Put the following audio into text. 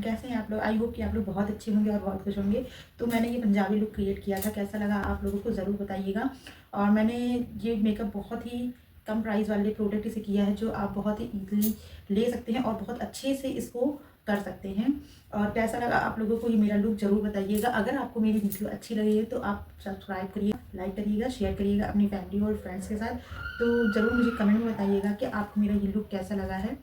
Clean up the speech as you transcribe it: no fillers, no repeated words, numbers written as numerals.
Everyone, कैसे हैं आप लोग। आई होप कि आप लोग बहुत अच्छे होंगे और बहुत खुश होंगे। तो मैंने ये पंजाबी लुक क्रिएट किया था, कैसा लगा आप लोगों को ज़रूर बताइएगा। और मैंने ये मेकअप बहुत ही कम प्राइस वाले प्रोडक्ट से किया है, जो आप बहुत ही ईजिली ले सकते हैं और बहुत अच्छे से इसको कर सकते हैं। और कैसा लगा आप लोगों को ये मेरा लुक ज़रूर बताइएगा। अगर आपको मेरी वीडियो अच्छी लगी है तो आप सब्सक्राइब करिए, लाइक करिएगा, शेयर करिएगा अपनी फैमिली और फ्रेंड्स के साथ। तो ज़रूर मुझे कमेंट में बताइएगा कि आपको मेरा ये लुक कैसा लगा है।